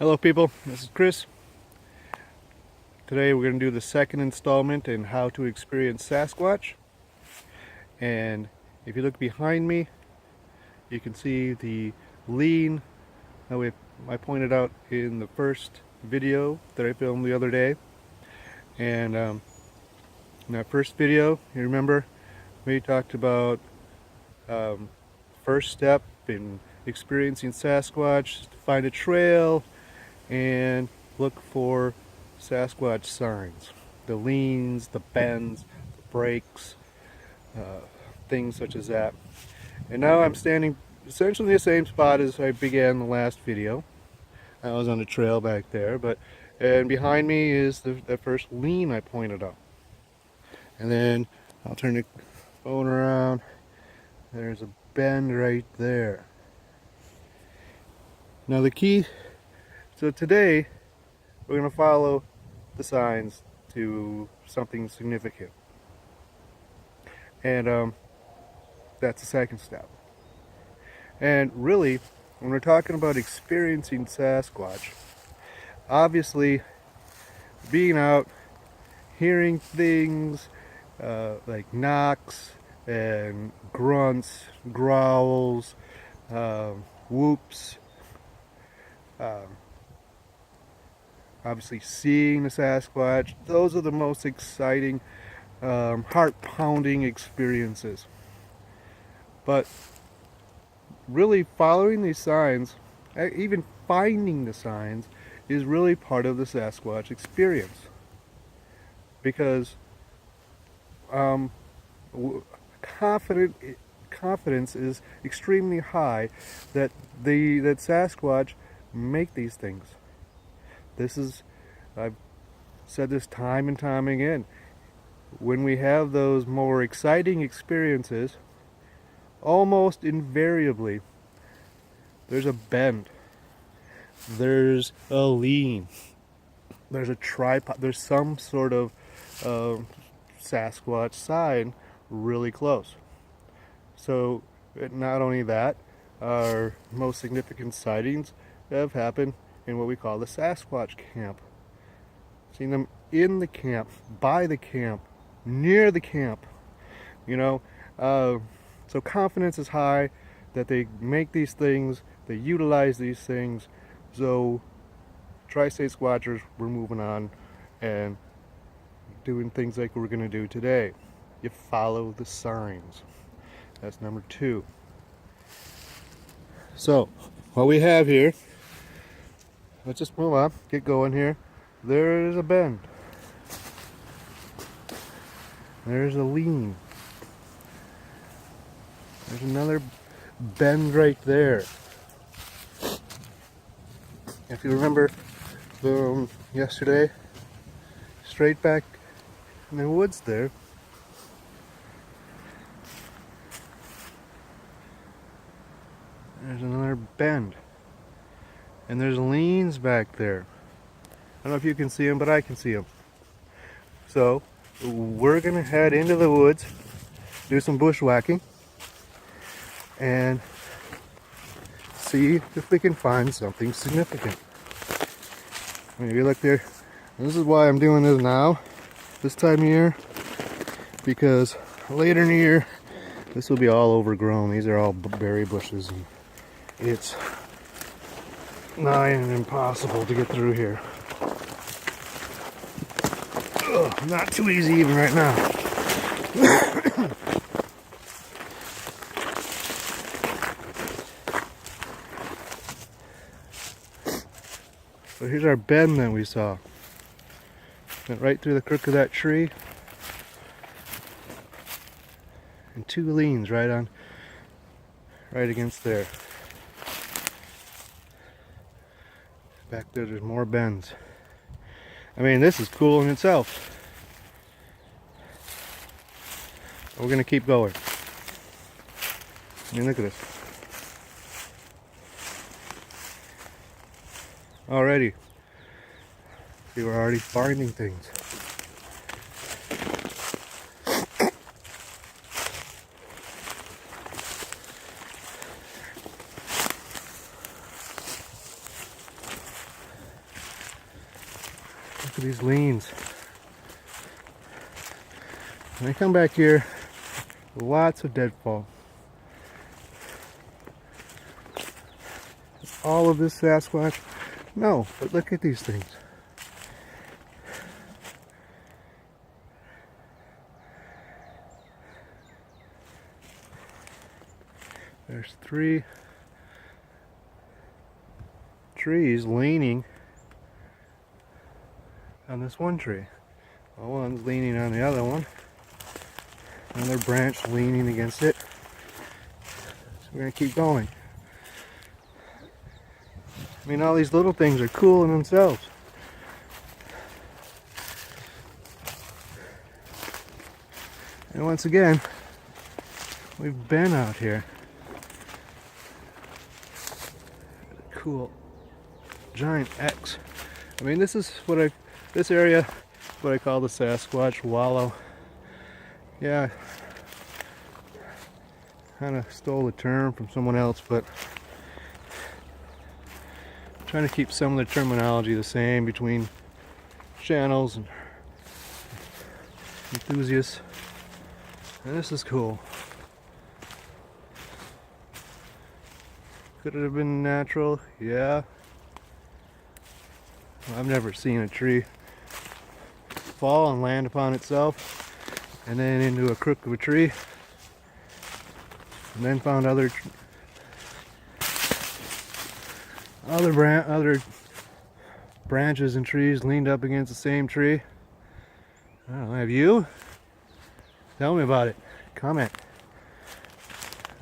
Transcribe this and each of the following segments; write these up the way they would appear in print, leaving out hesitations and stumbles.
Hello people, this is Chris. Today we're going to do the second installment in how to experience Sasquatch. And if you look behind me, you can see the lean that I pointed out in the first video that I filmed the other day. And in that first video, you remember, we talked about first step in experiencing Sasquatch, to find a trail and look for Sasquatch signs, the leans, the bends, the breaks, things such as that. And now I'm standing essentially in the same spot as I began the last video. I was on a trail back there, and behind me is the first lean I pointed out. And then I'll turn the phone around. There's a bend right there. Now the key, so today we're going to follow the signs to something significant. And that's the second step. And really, when we're talking about experiencing Sasquatch, obviously being out, hearing things like knocks and grunts, growls, whoops, obviously seeing the Sasquatch, those are the most exciting, heart-pounding experiences. But really following these signs, even finding the signs, is really part of the Sasquatch experience. Because confidence is extremely high that Sasquatch make these things. I've said this time and time again, when we have those more exciting experiences, almost invariably there's a bend, there's a lean, there's a tripod, there's some sort of Sasquatch sign really close. So not only that, our most significant sightings have happened in what we call the Sasquatch camp. Seen them in the camp, by the camp, near the camp. So confidence is high that they make these things, they utilize these things. So Tri-State Squatchers, we're moving on and doing things like we're going to do today. You follow the signs. That's number 2. So what we have here, let's just move on, get going here. There's a bend. There's a lean. There's another bend right there. If you remember yesterday, straight back in the woods there, there's another bend. And there's leans back there. I don't know if you can see them, but I can see them. So we're going to head into the woods, do some bushwhacking, and see if we can find something significant. Maybe look there. This is why I'm doing this now, this time of year, because later in the year this will be all overgrown. These are all berry bushes, and it's nigh and impossible to get through here. Ugh, not too easy even right now. So here's our bend that we saw. Went right through the crook of that tree. And 2 leans right against there. Back there's more bends. I mean, this is cool in itself. We're gonna keep going. I mean, look at this. Already. See, we're already finding things. Look at these leans. When I come back here, lots of deadfall. All of this Sasquatch? No, but look at these things. There's 3 trees leaning on this one tree. Well, one's leaning on the other one. Another branch leaning against it. So we're going to keep going. I mean, all these little things are cool in themselves. And once again, we've been out here. Cool giant X. I mean, this area is what I call the Sasquatch wallow. Yeah, kind of stole the term from someone else, but I'm trying to keep some of the terminology the same between channels and enthusiasts. And this is cool. Could it have been natural? Yeah. I've never seen a tree fall and land upon itself and then into a crook of a tree, and then found other branches and trees leaned up against the same tree. I don't know, have you? Tell me about it. Comment.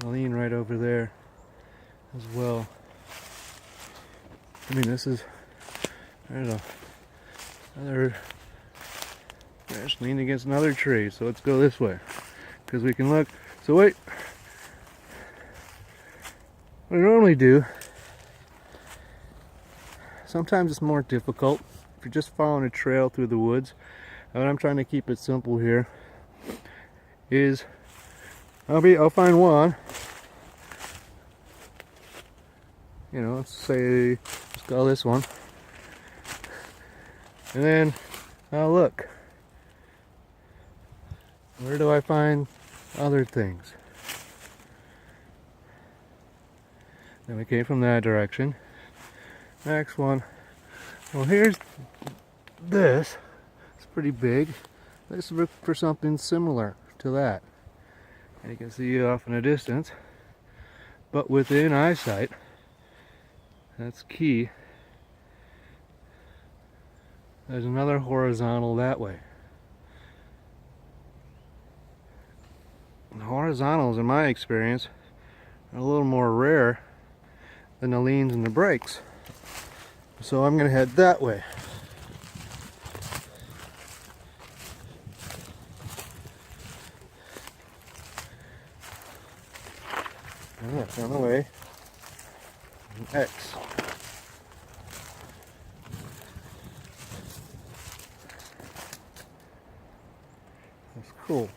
I'll lean right over there as well. I mean, there's another branch leaned against another tree, so let's go this way because we can look. So wait, what I normally do, sometimes it's more difficult if you're just following a trail through the woods. And I'm trying to keep it simple here. Is I'll find one. You know, let's call this one. And then I'll look. Where do I find other things? Then we came from that direction. Next one. Well, here's this. It's pretty big. Let's look for something similar to that. And you can see it off in a distance, but within eyesight. That's key. There's another horizontal that way. And horizontals, in my experience, are a little more rare than the leans and the breaks. So I'm going to head that way. And that's on the way. An X. That's cool.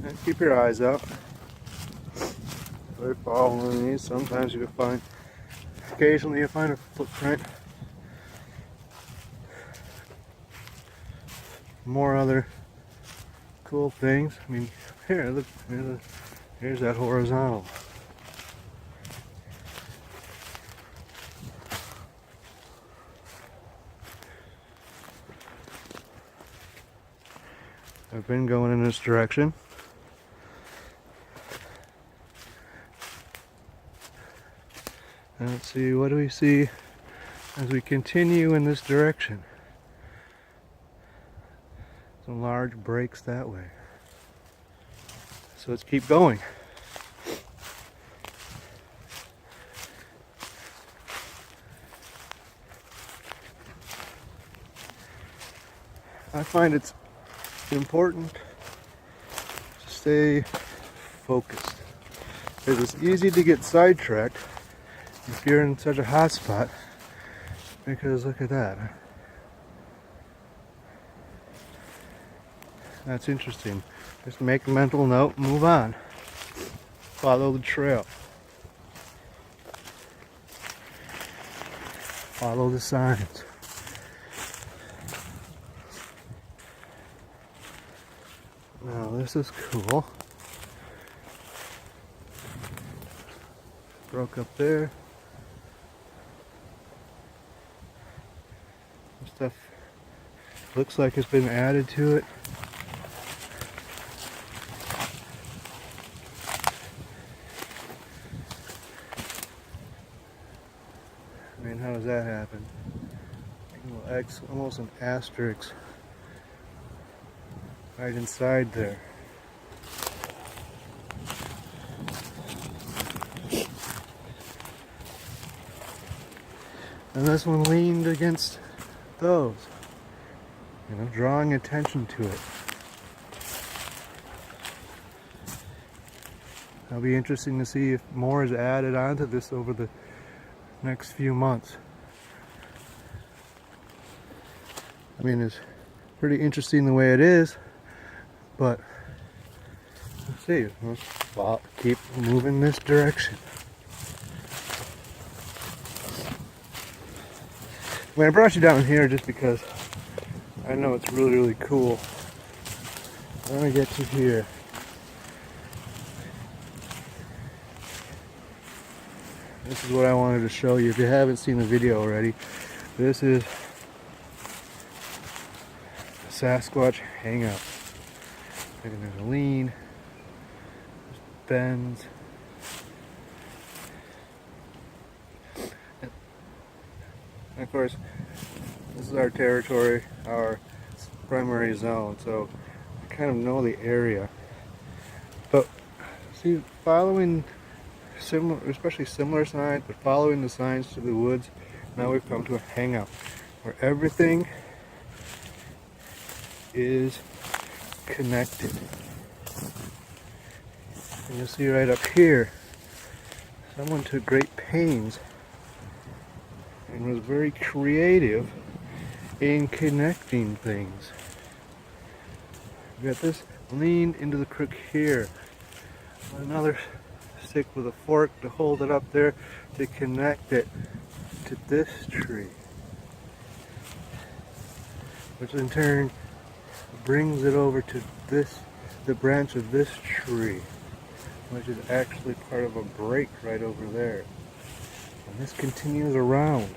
And keep your eyes out. They're following these. Sometimes you can find, occasionally you find a footprint. More other cool things. I mean, here, look, here's that horizontal. I've been going in this direction. And let's see, what do we see as we continue in this direction? Some large breaks that way. So let's keep going. I find it's important to stay focused, because it's easy to get sidetracked if you're in such a hot spot because look at that. That's interesting. Just make a mental note, move on. Follow the trail. Follow the signs. Now this is cool. Broke up there. Stuff looks like it's been added to it. I mean, how does that happen? A little X, almost an asterisk right inside there. And this one leaned against those, you know, drawing attention to it. It'll be interesting to see if more is added onto this over the next few months. I mean, it's pretty interesting the way it is, but let's see. Let's keep moving this direction. I mean, I brought you down here just because I know it's really, really cool. I'm gonna get you here. This is what I wanted to show you. If you haven't seen the video already, this is the Sasquatch hangout. There's a lean, there's bends. And of course, this is our territory, our primary zone, so I kind of know the area. But see, following similar, especially similar signs, but following the signs to the woods, now we've come to a hangout where everything is connected. And you'll see right up here, someone took great pains and was very creative in connecting things. We got this lean into the crook here. Another stick with a fork to hold it up there to connect it to this tree, which in turn brings it over to this, the branch of this tree, which is actually part of a break right over there. And this continues around.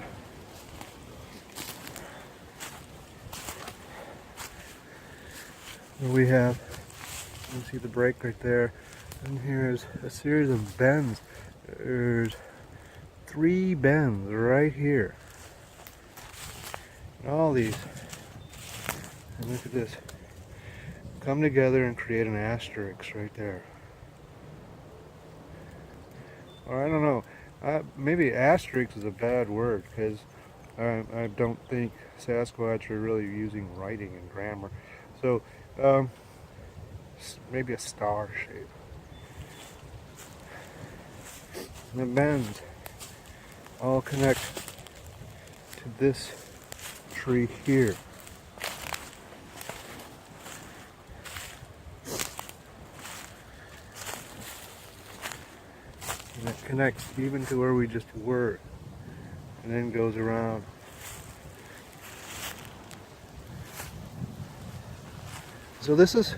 And we have, you can see the break right there, and here's a series of bends. There's 3 bends right here. And all these, and look at this, come together and create an asterisk right there. Or I don't know, maybe asterisk is a bad word, because I don't think Sasquatch are really using writing and grammar. So maybe a star shape. And the bends all connect to this tree here. And it connects even to where we just were, and then goes around. So this is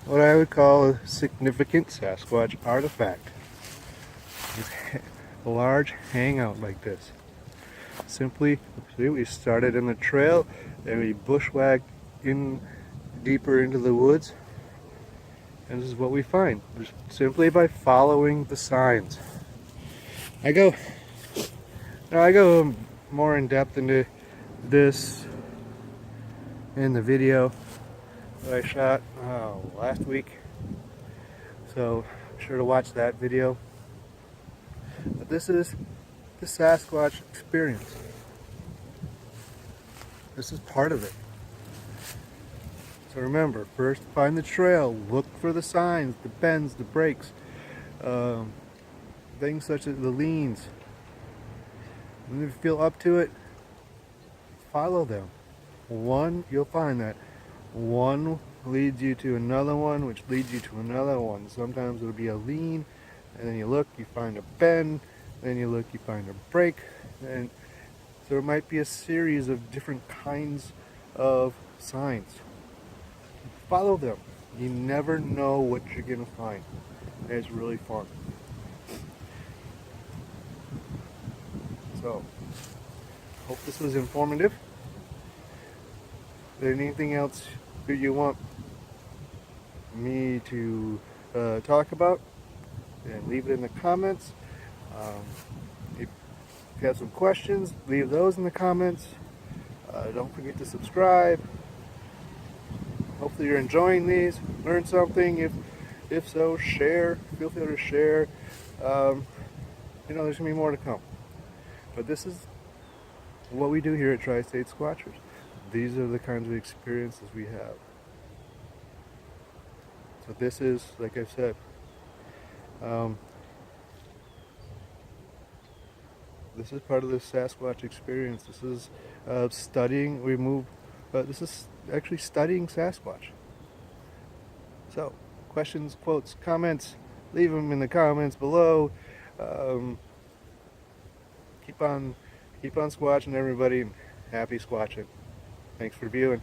what I would call a significant Sasquatch artifact. A large hangout like this. Simply, see, we started in the trail, then we bushwhacked in deeper into the woods, and this is what we find, just simply by following the signs. I go more in depth into this in the video that I shot last week, so be sure to watch that video. But this is the Sasquatch Experience. This is part of it. So remember, first find the trail, look for the signs, the bends, the breaks, things such as the leans. And if you feel up to it, follow them. One, you'll find that one leads you to another one, which leads you to another one. Sometimes it'll be a lean, and then you look, you find a bend, then you look, you find a break, and so there might be a series of different kinds of signs. Follow them. You never know what you're going to find. It's really fun. So, hope this was informative. Is there anything else that you want me to talk about? And leave it in the comments. If you have some questions, leave those in the comments. Don't forget to subscribe. Hopefully you're enjoying these. Learn something. If so, share. Feel free to share. There's going to be more to come. But this is what we do here at Tri-State Squatchers. These are the kinds of experiences we have. So this is, like I said, this is part of the Sasquatch experience. This is studying. This is actually studying Sasquatch. So, questions, quotes, comments, leave them in the comments below. Keep on squatching, everybody. Happy squatching. Thanks for viewing.